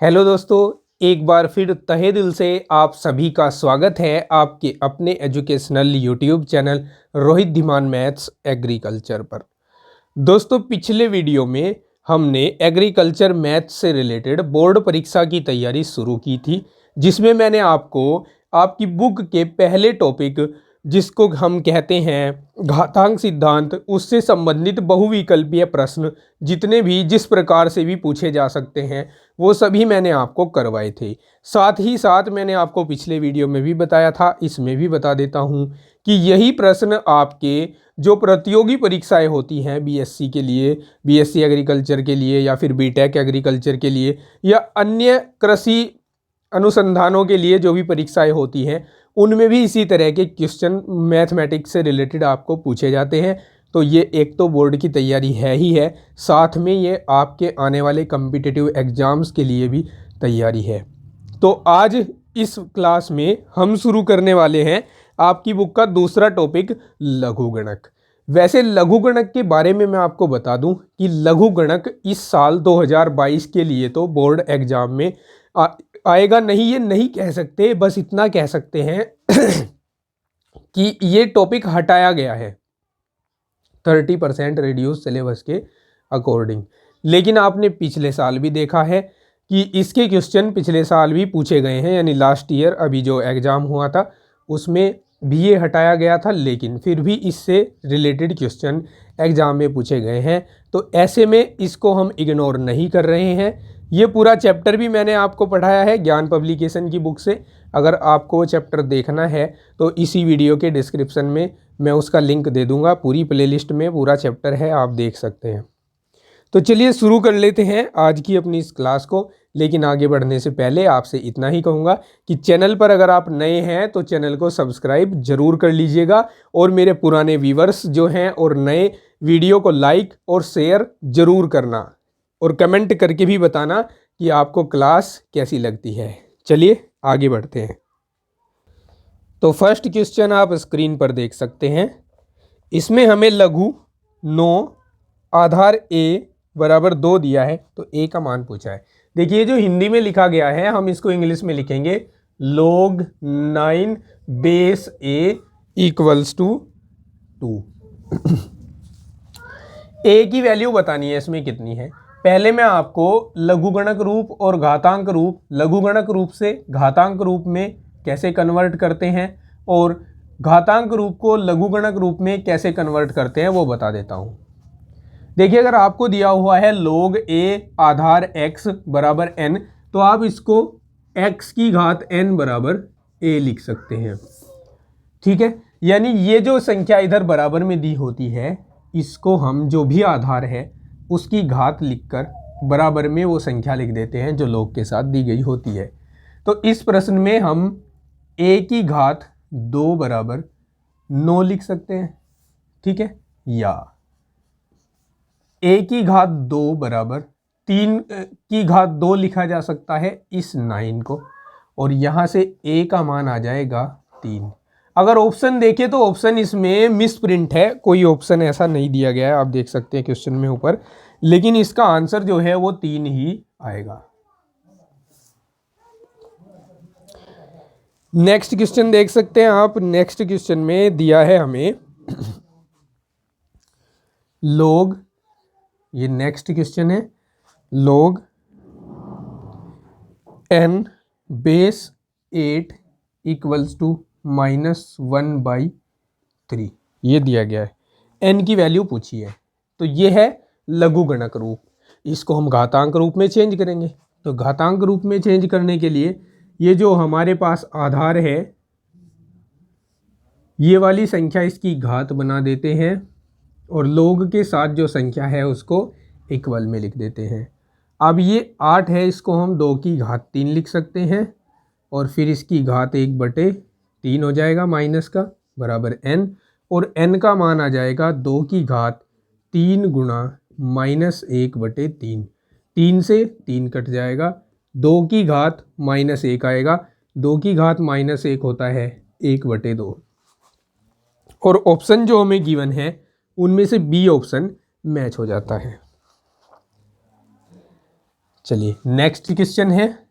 Hello दोस्तों, एक बार फिर तहे दिल से आप सभी का स्वागत है आपके अपने educational YouTube channel Rohit Dhiman maths agriculture पर। दोस्तों, पिछले वीडियो में हमने एग्रीकल्चर मैथ्स से रिलेटेड बोर्ड परीक्षा की तैयारी शुरू की थी, जिसमें मैंने आपको आपकी बुक के पहले टॉपिक जिसको हम कहते हैं घातांक सिद्धांत, उससे संबंधित बहुविकल्पीय प्रश्न जितने भी जिस प्रकार से भी पूछे जा सकते हैं वो सभी मैंने आपको करवाए थे। साथ ही साथ मैंने आपको पिछले वीडियो में भी बताया था, इसमें भी बता देता हूं कि यही प्रश्न आपके जो प्रतियोगी परीक्षाएं होती हैं बीएससी के लिए, बीएससी एग्रीकल्चर के लिए या फिर बीटेक एग्रीकल्चर के लिए या अन्य कृषि अनुसंधानों के लिए जो भी परीक्षाएं होती हैं उनमें भी इसी तरह के क्वेश्चन मैथमेटिक्स से रिलेटेड आपको पूछे जाते हैं। तो ये एक तो बोर्ड की तैयारी है ही है, साथ में ये आपके आने वाले कम्पिटिटिव एग्जाम्स के लिए भी तैयारी है। तो आज इस क्लास में हम शुरू करने वाले हैं आपकी बुक का दूसरा टॉपिक लघुगणक। वैसे लघुगणक के बारे में मैं आपको बता दूं कि लघुगणक इस साल 2022 के लिए तो बोर्ड एग्जाम में आएगा नहीं, ये नहीं कह सकते, बस इतना कह सकते हैं कि ये टॉपिक हटाया गया है 30% रिड्यूस सिलेबस के अकॉर्डिंग। लेकिन आपने पिछले साल भी देखा है कि इसके क्वेश्चन पिछले साल भी पूछे गए हैं, यानी लास्ट ईयर अभी जो एग्ज़ाम हुआ था उसमें भी ये हटाया गया था, लेकिन फिर भी इससे रिलेटेड क्वेश्चन एग्ज़ाम में पूछे गए हैं। तो ऐसे में इसको हम इग्नोर नहीं कर रहे हैं। ये पूरा चैप्टर भी मैंने आपको पढ़ाया है ज्ञान पब्लिकेशन की बुक से। अगर आपको वो चैप्टर देखना है तो इसी वीडियो के डिस्क्रिप्शन में मैं उसका लिंक दे दूंगा। पूरी प्लेलिस्ट में पूरा चैप्टर है, आप देख सकते हैं। तो चलिए शुरू कर लेते हैं आज की अपनी इस क्लास को। लेकिन आगे बढ़ने से पहले आपसे इतना ही कहूँगा कि चैनल पर अगर आप नए हैं तो चैनल को सब्सक्राइब जरूर कर लीजिएगा, और मेरे पुराने व्यूवर्स जो हैं और नए वीडियो को लाइक और शेयर जरूर करना, और कमेंट करके भी बताना कि आपको क्लास कैसी लगती है। चलिए आगे बढ़ते हैं। तो फर्स्ट क्वेश्चन आप स्क्रीन पर देख सकते हैं। इसमें हमें लघु 9 आधार a बराबर 2 दिया है, तो a का मान पूछा है। देखिए जो हिंदी में लिखा गया है हम इसको इंग्लिश में लिखेंगे log 9 base a equals to 2। a की वैल्यू बतानी है इसमें कितनी है। पहले मैं आपको लघुगणक रूप और घातांक रूप, लघुगणक रूप से घातांक रूप में कैसे कन्वर्ट करते हैं और घातांक रूप को लघुगणक रूप में कैसे कन्वर्ट करते हैं वो बता देता हूं। देखिए अगर आपको दिया हुआ है log a आधार x बराबर n, तो आप इसको x की घात n बराबर a लिख सकते हैं। ठीक है, यानी ये जो संख्या इधर बराबर में दी होती है इसको हम जो भी आधार है उसकी घात लिखकर बराबर में वो संख्या लिख देते हैं जो log के साथ दी गई होती है। तो इस प्रश्न में हम a की घात 2 बराबर 9 लिख सकते हैं। ठीक है, या a की घात 2 बराबर 3 की घात 2 लिखा जा सकता है इस 9 को, और यहाँ से a का मान आ जाएगा 3। अगर ऑप्शन देखें तो ऑप्शन इसमें मिस प्रिंट है, कोई ऑप्शन ऐसा नहीं दिया गया है, आप देख सकते हैं क्वेश्चन में ऊपर, लेकिन इसका आंसर जो है वो 3 ही आएगा। नेक्स्ट क्वेश्चन देख सकते हैं आप। नेक्स्ट क्वेश्चन में दिया है हमें log, ये नेक्स्ट क्वेश्चन है, log n base 8 equals to -1/3 ये दिया गया है। n की वैल्यू पूछी है, तो ये है लघुगणक रूप। इसको हम घातांक रूप में चेंज करेंगे। तो घातांक रूप में चेंज करने के लिए ये जो हमारे पास आधार है ये वाली संख्या इसकी घात बना देते हैं, और log के साथ जो संख्या है उसको इक्वल में लिख देते हैं। अब ये 8 है, इसको हम 2 की घात 3 लिख सकते हैं, और फिर इसकी घात 1/3 हो जाएगा माइनस का बराबर n, और n का मान आ जाएगा 2 की घात 3 गुणा -1/3। 3 से 3 कट जाएगा, 2 की घात -1 आएगा, 2 की घात -1 होता है 1/2। और ऑप्शन जो हमें गिवन है उनमें से बी ऑप्शन मैच हो जाता है। चलिए नेक्स्ट क्वेश्चन है,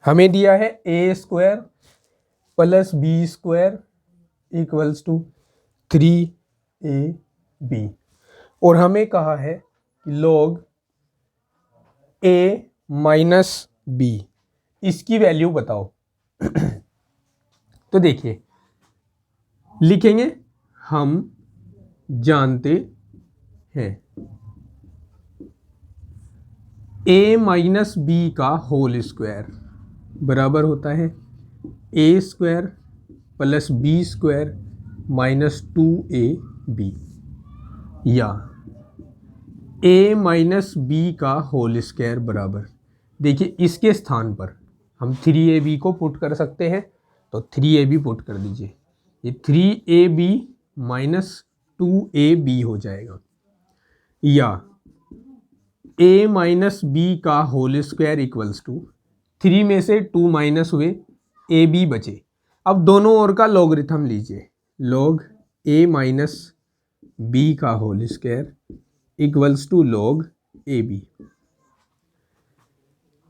हमें दिया है a square plus b square equals to 3ab और हमें कहा है कि लॉग ए माइनस बी इसकी वैल्यू बताओ। तो देखिए लिखेंगे, हम जानते हैं a माइनस बी का होल स्क्वायर बराबर होता है a square plus b square minus 2ab या a माइनस बी का होल स्क्वायर बराबर, देखिए इसके स्थान पर हम 3ab को पुट कर सकते हैं, तो 3ab पुट कर दीजिए, ये 3ab माइनस 2ab हो जाएगा, या a माइनस बी का होल स्क्वायर इक्वल्स टू 3 में से 2 माइनस हुए ab बचे। अब दोनों ओर का लॉगरिथम लीजिए, लॉग a माइनस बी का whole square equals to log ab।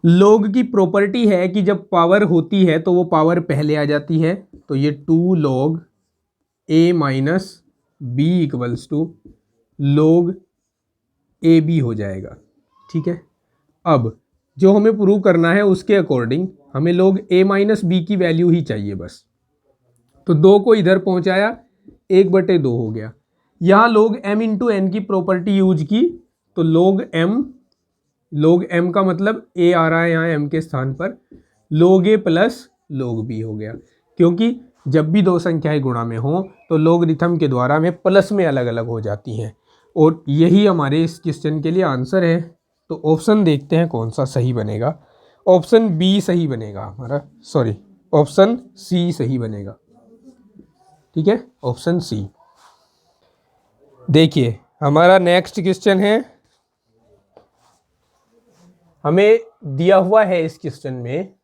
Log की प्रॉपर्टी है कि जब पावर होती है तो वो पावर पहले आ जाती है, तो ये 2 log a minus B equals to log ab हो जाएगा। ठीक है, अब जो हमें प्रूव करना है उसके अकॉर्डिंग हमें लॉग a माइनस बी की वैल्यू ही चाहिए बस। तो 2 को इधर पहुंचाया, 1/2 हो गया। यहाँ log m इंटू एन की प्रॉपर्टी यूज की, तो log m का मतलब a आ रहा है यहाँ m के स्थान पर, log a plus log b हो गया, क्योंकि जब भी दो संख्याएं गुणा में हो तो लॉगरिथम के द्वारा में प्लस में अलग अलग हो जाती हैं, और यही हमारे इस क्वेश्चन के लिए आंसर है। तो ऑप्शन देखते हैं कौन सा सही बनेगा। ऑप्शन बी सही बनेगा हमारा, सॉरी ऑप्शन सी सही बनेगा। ठीक है, ऑप्शन सी। देखिए हमारा नेक्स्ट क्वेश्चन है, हमें दिया हुआ है इस क्वेश्चन में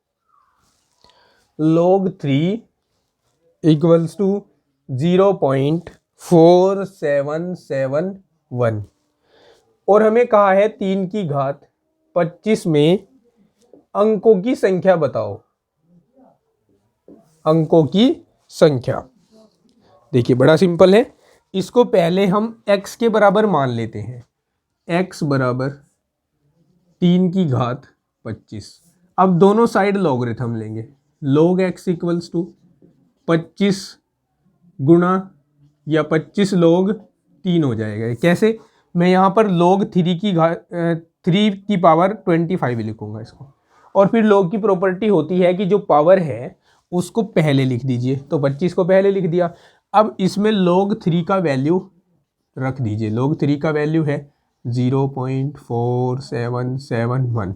log 3 इक्वल्स टू 0.4771 और हमें कहा है 3 की घात 25 में अंकों की संख्या बताओ। अंकों की संख्या देखिए बड़ा सिंपल है, इसको पहले हम x के बराबर मान लेते हैं, x बराबर 3 की घात 25। अब दोनों साइड लॉगरिथम लेंगे, log x इक्वल्स टू 25 गुणा या 25 log 3 हो जाएगा। कैसे, मैं यहाँ पर log 3 की घात 3 की पावर 25 लिखूंगा इसको, और फिर log की प्रॉपर्टी होती है कि जो पावर है उसको पहले लिख दीजिए, तो 25 को पहले लिख दिया। अब इसमें log 3 का वैल्यू रख दीजिए, log 3 का वैल्यू है 0.4771,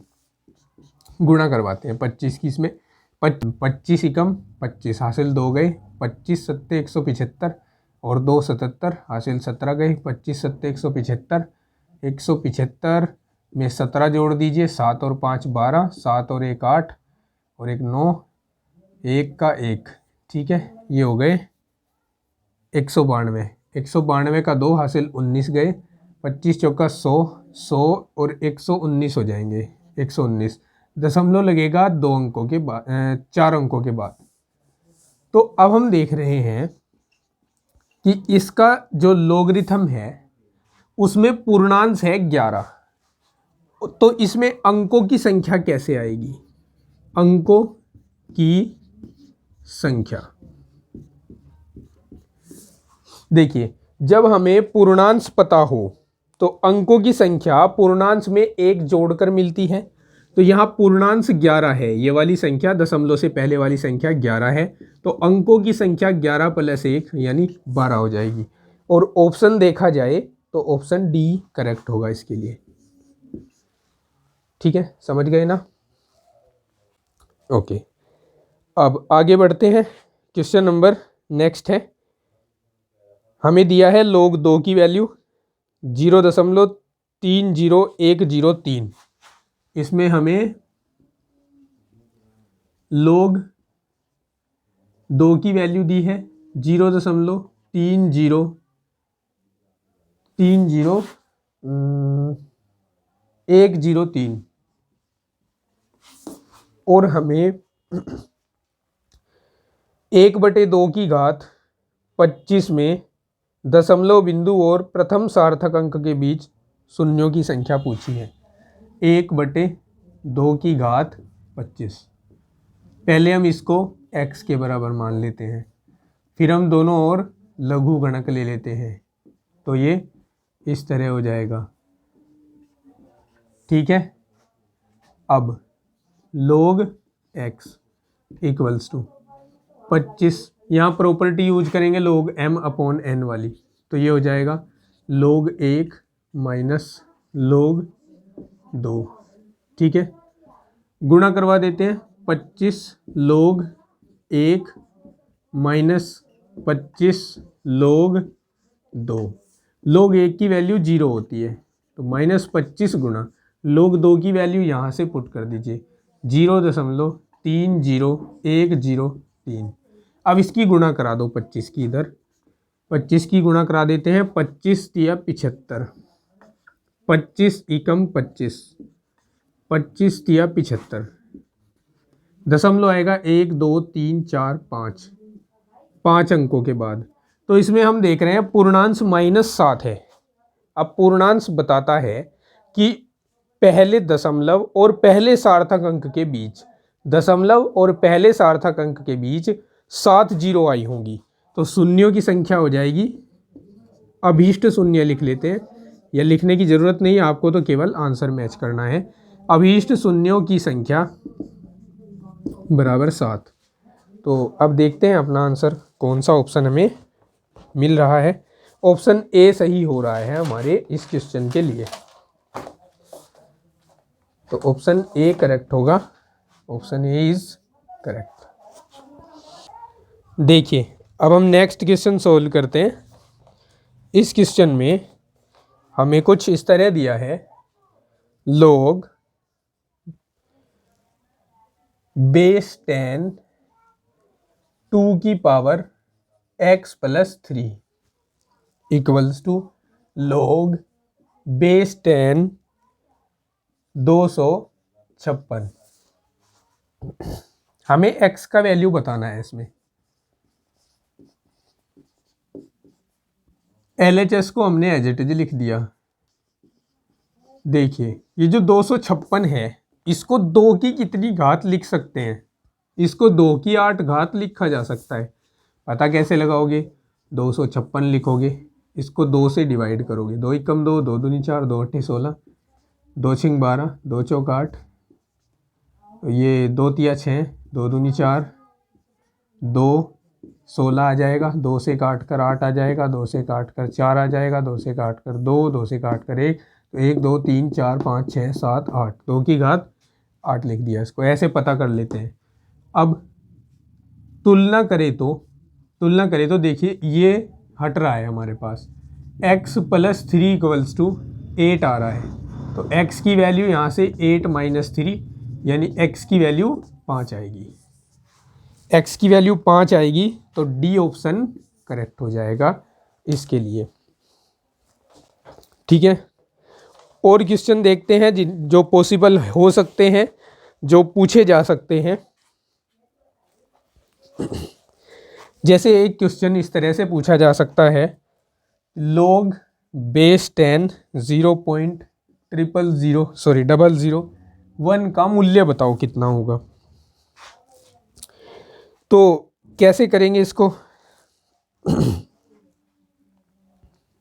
गुणा करवाते हैं 25 की, इसमें 25 एकम 25 हासिल 2 गए, 25 सत्ते 175 और 2 77 हासिल 17 गए, 25 सत्ते 175, 175 में 17 जोड़ दीजिए, 7 और 5 12, 7 और 1 8 और 1 9, 1 का 1, ठीक है, ये हो गए 192। 192 का 2 हासिल 19 गए, 25 चौका 100, 100 और 119 हो जाएंगे, 119 दशमलव लगेगा 2 अंकों के बाद, 4 अंकों के बाद। तो अब हम देख रहे हैं कि इसका जो लॉगरिथम है उसमें पूर्णांश है 11, तो इसमें अंकों की संख्या कैसे आएगी? अंकों की संख्या देखिए, जब हमें पूर्णांश पता हो तो अंकों की संख्या पूर्णांश में 1 जोड़कर मिलती है। तो यहाँ पूर्णांश 11 है, ये वाली संख्या दशमलव से पहले वाली संख्या 11 है, तो अंकों की संख्या 11 + 1 यानी 12 हो जाएगी। और ऑप्शन देखा जाए तो ऑप्शन डी करेक्ट होगा इसके लिए। ठीक है, समझ गए ना? ओके, अब आगे बढ़ते हैं। क्वेश्चन नंबर नेक्स्ट है, हमें दिया है log 2 की वैल्यू 0.30103। इसमें हमें log 2 की वैल्यू दी है 0.3030 103 और हमें 1/2 में दशमलव बिंदु और प्रथम सार्थक अंक के बीच शून्यों की संख्या पूछी है। 1/2 पहले हम इसको x के बराबर मान लेते हैं, फिर हम दोनों ओर लघु गणक ले लेते हैं, तो ये इस तरह हो जाएगा। ठीक है, अब log x इक्वल्स टू 25, यहाँ प्रॉपर्टी यूज करेंगे log m/n वाली, तो ये हो जाएगा log 1 माइनस log 2। ठीक है, गुणा करवा देते हैं। 25 log 1 माइनस 25 log 2। log 1 की वैल्यू 0 होती है, तो -25 गुणा log 2 की वैल्यू यहाँ से पुट कर दीजिए, 0.30103। अब इसकी गुणा करा दो 25 की, इधर 25 की गुणा करा देते हैं। 25 तिया 75, 25 एकम 25, 25 तिया 75, दशमलव आएगा 1 2 3 4 5, 5 अंकों के बाद। तो इसमें हम देख रहे हैं पूर्णांश -7 है। अब पूर्णांश बताता है कि पहले दशमलव और पहले सार्थक अंक के बीच, दशमलव और पहले सार्थक अंक के बीच 7 जीरो आई होंगी, तो शून्यों की संख्या हो जाएगी, अभीष्ट शून्य लिख लेते हैं, या लिखने की ज़रूरत नहीं है आपको, तो केवल आंसर मैच करना है। अभीष्ट शून्यों की संख्या बराबर 7। तो अब देखते हैं अपना आंसर कौन सा ऑप्शन हमें मिल रहा है। ऑप्शन ए सही हो रहा है हमारे इस क्वेश्चन के लिए, तो ऑप्शन ए करेक्ट होगा। Option A is correct. देखिए, अब हम नेक्स्ट क्वेश्चन सोल्व करते हैं। इस क्वेश्चन में हमें कुछ इस तरह दिया है, log बेस 10 2 की power x plus 3 equals to log base 10 256। हमें x का वैल्यू बताना है इसमें। LHS को हमने एज इट इज लिख दिया। देखिए, ये जो 256 है, इसको 2 की कितनी घात लिख सकते हैं? इसको 2 की 8 घात लिखा जा सकता है। पता कैसे लगाओगे? 256 लिखोगे, इसको 2 से डिवाइड करोगे, 2 एकम 2, 2 दूनी 4, 2 अट्ठी 16, 2 छिंग 12, 2 चौक 8, ये 2 तिया 6, 2 दूनी 4, 2 16 आ जाएगा, 2 से काट कर 8 आ जाएगा, 2 से काट कर 4 आ जाएगा, 2 से काट कर 2, 2 से काट कर 1, तो 1 2 3 4 5 6 7 8, 2 की घात 8 लिख दिया। इसको ऐसे पता कर लेते हैं। अब तुलना करें तो देखिए, ये हट रहा है हमारे पास, x प्लस 3 इक्वल्स टू 8 आ रहा है, तो x की वैल्यू यहाँ से 8 माइनस 3, यानी x की वैल्यू 5 आएगी। x की वैल्यू 5 आएगी, तो डी ऑप्शन करेक्ट हो जाएगा इसके लिए। ठीक है, और क्वेश्चन देखते हैं जो पॉसिबल हो सकते हैं, जो पूछे जा सकते हैं। जैसे एक क्वेश्चन इस तरह से पूछा जा सकता है, log बेस 10 0.0001 का मूल्य बताओ कितना होगा। तो कैसे करेंगे इसको?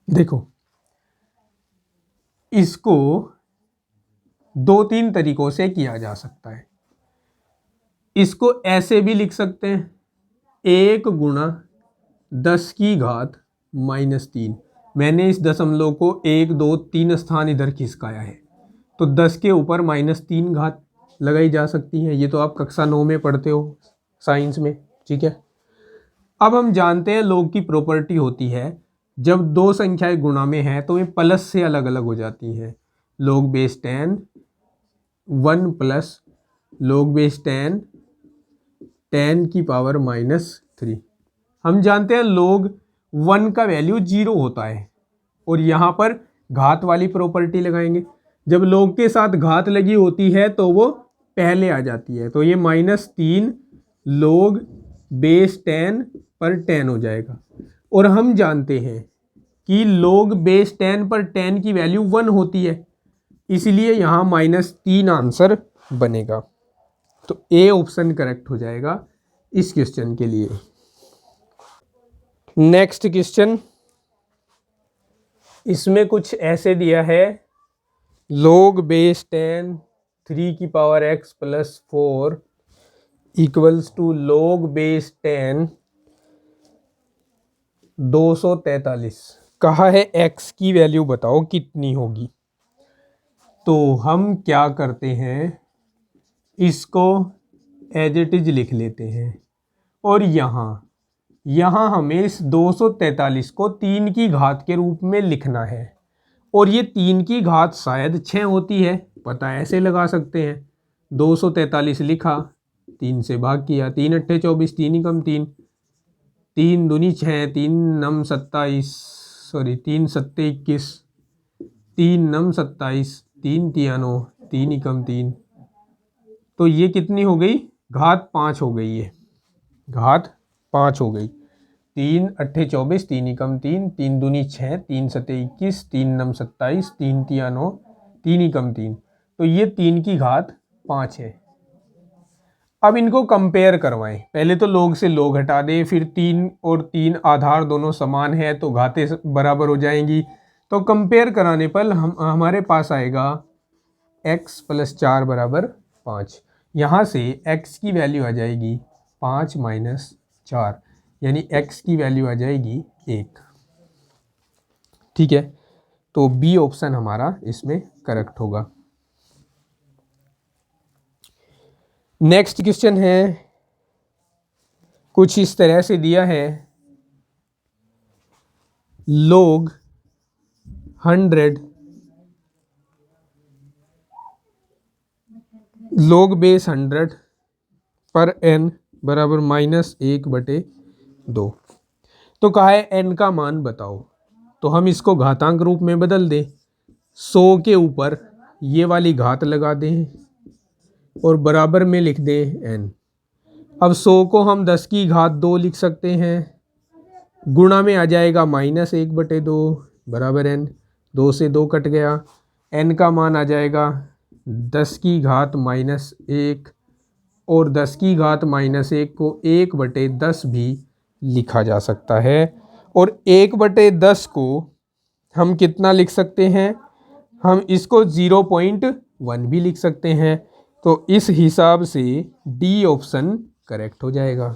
देखो, इसको 2-3 तरीकों से किया जा सकता है। इसको ऐसे भी लिख सकते हैं, 1 गुणा 10 की घात -3। मैंने इस दशमलव को 1 2 3 स्थान इधर खिसकाया है, तो 10 के ऊपर -3 घात लगाई जा सकती है। ये तो आप कक्षा 9 में पढ़ते हो साइंस में। ठीक है, अब हम जानते हैं log की प्रॉपर्टी होती है, जब दो संख्याएं गुणा में हैं तो ये प्लस से अलग अलग हो जाती हैं। log base 10 1 plus log base 10 10 की पावर -3। हम जानते हैं log 1 का वैल्यू 0 होता है, और यहाँ पर घात वाली प्रॉपर्टी लगाएंगे। जब log के साथ घात लगी होती है तो वो पहले आ जाती है, तो ये -3 log बेस 10 पर 10 हो जाएगा। और हम जानते हैं कि log बेस 10 पर 10 की वैल्यू 1 होती है, इसलिए यहाँ -3 आंसर बनेगा। तो ए ऑप्शन करेक्ट हो जाएगा इस क्वेश्चन के लिए। नेक्स्ट क्वेश्चन, इसमें कुछ ऐसे दिया है, log बेस 10 3 की power x plus 4 equals to log base 10 243। कहा है x की वैल्यू बताओ कितनी होगी। तो हम क्या करते हैं, इसको एज इट इज लिख लेते हैं और यहाँ हमें इस 243 को 3 की घात के रूप में लिखना है और ये 3 की घात शायद 6 होती है, पता ऐसे लगा सकते हैं। 243 लिखा, 3 से भाग किया, 3 अट्ठे 24, 3 एकम 3, 3 दूनी 6, 3 नम 27, सॉरी 3 सत्ते 21, 3 नम 27, 3 तिया 9, 3 एकम 3, तो ये कितनी हो गई, घात 5 हो गई है, घात 5 हो गई। 3 अट्ठे 24, 3 एकम 3, 3 दूनी 6, 3 सत्ते 21, 3 नम 27, 3 तिया 9, 3 एकम 3, तो ये 3 की घात 5 है। अब इनको कंपेयर करवाएं, पहले तो log से log हटा दें, फिर 3 और 3 आधार दोनों समान है तो घातें बराबर हो जाएंगी। तो कंपेयर कराने पर हमारे पास आएगा x प्लस 4 बराबर 5। यहाँ से x की वैल्यू आ जाएगी 5 माइनस 4, यानी x की वैल्यू आ जाएगी 1। ठीक है, तो बी ऑप्शन हमारा इसमें करेक्ट होगा। नेक्स्ट क्वेश्चन है, कुछ इस तरह से दिया है, log 100 log बेस 100 पर n बराबर -1/2। तो कहा है n का मान बताओ, तो हम इसको घातांक रूप में बदल दें, 100 के ऊपर ये वाली घात लगा दें और बराबर में लिख दें n। अब 100 को हम 10 की घात 2 लिख सकते हैं, गुणा में आ जाएगा -1/2 बराबर n, 2 से 2 कट गया, n का मान आ जाएगा 10 की घात -1 और 10 की घात -1 को 1/10 भी लिखा जा सकता है। और 1/10 को हम कितना लिख सकते हैं, हम इसको 0.1 भी लिख सकते हैं। तो इस हिसाब से डी ऑप्शन करेक्ट हो जाएगा।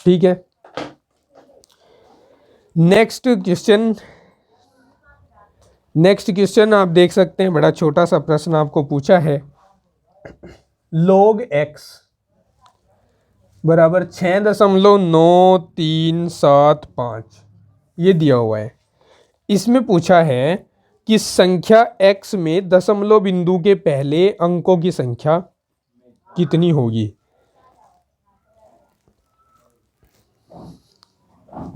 ठीक है, नेक्स्ट क्वेश्चन आप देख सकते हैं, बड़ा छोटा सा प्रश्न आपको पूछा है, log x बराबर 6.9375 ये दिया हुआ है। इसमें पूछा है कि संख्या x में दशमलव बिंदु के पहले अंकों की संख्या कितनी होगी।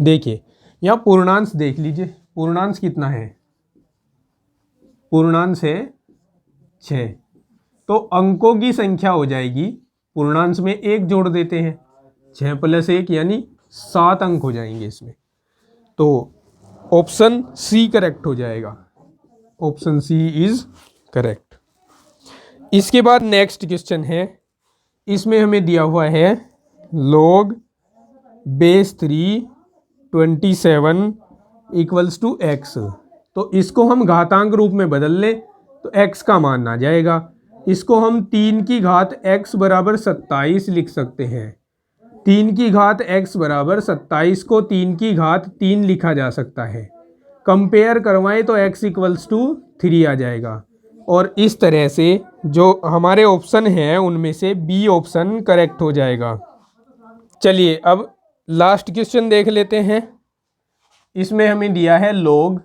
देखिए यहाँ पूर्णांश देख लीजिए, पूर्णांश कितना है, पूर्णांश है 6, तो अंकों की संख्या हो जाएगी, पूर्णांश में 1 जोड़ देते हैं, 6 + 1 यानी 7 अंक हो जाएंगे इसमें। तो ऑप्शन सी करेक्ट हो जाएगा, ऑप्शन सी इज करेक्ट। इसके बाद नेक्स्ट क्वेश्चन है, इसमें हमें दिया हुआ है log बेस 3 27 इक्वल्स टू x। तो इसको हम घातांक रूप में बदल लें तो x का मान आ जाएगा। इसको हम 3 की घात x बराबर 27 लिख सकते हैं। 3 की घात x बराबर 27 को 3 की घात 3 लिखा जा सकता है। कंपेयर करवाएं तो x इक्वल्स टू 3 आ जाएगा। और इस तरह से जो हमारे ऑप्शन हैं उनमें से बी ऑप्शन करेक्ट हो जाएगा। चलिए अब लास्ट क्वेश्चन देख लेते हैं। इसमें हमें दिया है log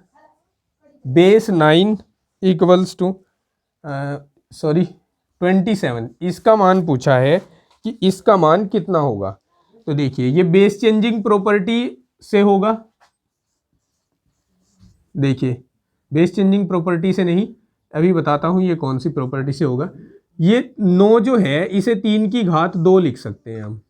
बेस 9 इक्वल्स टू 27। इसका मान पूछा है कि इसका मान कितना होगा। तो देखिए ये बेस चेंजिंग प्रॉपर्टी से होगा, देखिए बेस चेंजिंग प्रॉपर्टी से नहीं, अभी बताता हूँ ये कौन सी प्रॉपर्टी से होगा। ये 9 जो है इसे 3 की घात 2 लिख सकते हैं हम,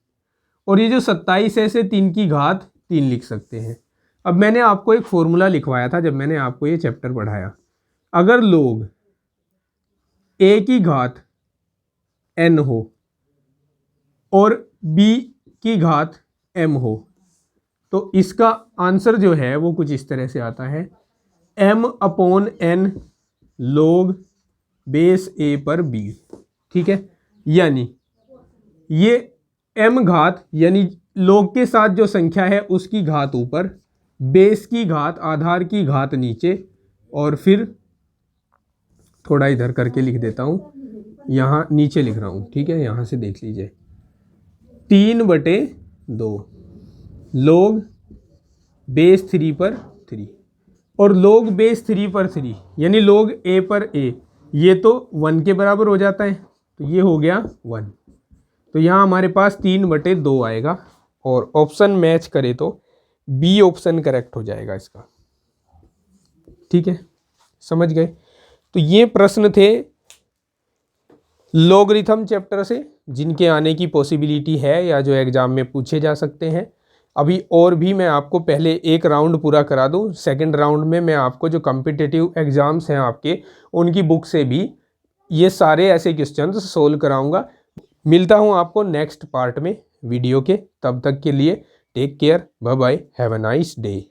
और ये जो 27 है इसे 3 की घात 3 लिख सकते हैं। अब मैंने आपको एक फॉर्मूला लिखवाया था जब मैंने आपको ये चैप्टर पढ़ाया, अगर लोग a की घात n हो और b की घात m हो तो इसका आंसर जो है वो कुछ इस तरह से आता है, m/n log बेस a पर b। ठीक है, यानी ये m घात यानी log के साथ जो संख्या है उसकी घात ऊपर, बेस की घात आधार की घात नीचे, और फिर थोड़ा इधर करके लिख देता हूँ, यहाँ नीचे लिख रहा हूँ। ठीक है, यहाँ से देख लीजिए 3/2 log बेस 3 पर 3, और log बेस 3 पर 3 यानी log a पर a, ये तो 1 के बराबर हो जाता है, तो ये हो गया 1। तो यहाँ हमारे पास 3/2 आएगा, और ऑप्शन मैच करे तो बी ऑप्शन करेक्ट हो जाएगा इसका। ठीक है, समझ गए। तो ये प्रश्न थे लॉगरिथम चैप्टर से जिनके आने की पॉसिबिलिटी है या जो एग्जाम में पूछे जा सकते हैं। अभी और भी मैं आपको पहले एक राउंड पूरा करा दूं, सेकंड राउंड में मैं आपको जो कॉम्पिटिटिव एग्जाम्स हैं आपके उनकी बुक से भी ये सारे ऐसे क्वेश्चंस सोल्व कराऊंगा। मिलता हूं आपको नेक्स्ट पार्ट में वीडियो के, तब तक के लिए take care, bye bye, have a nice day.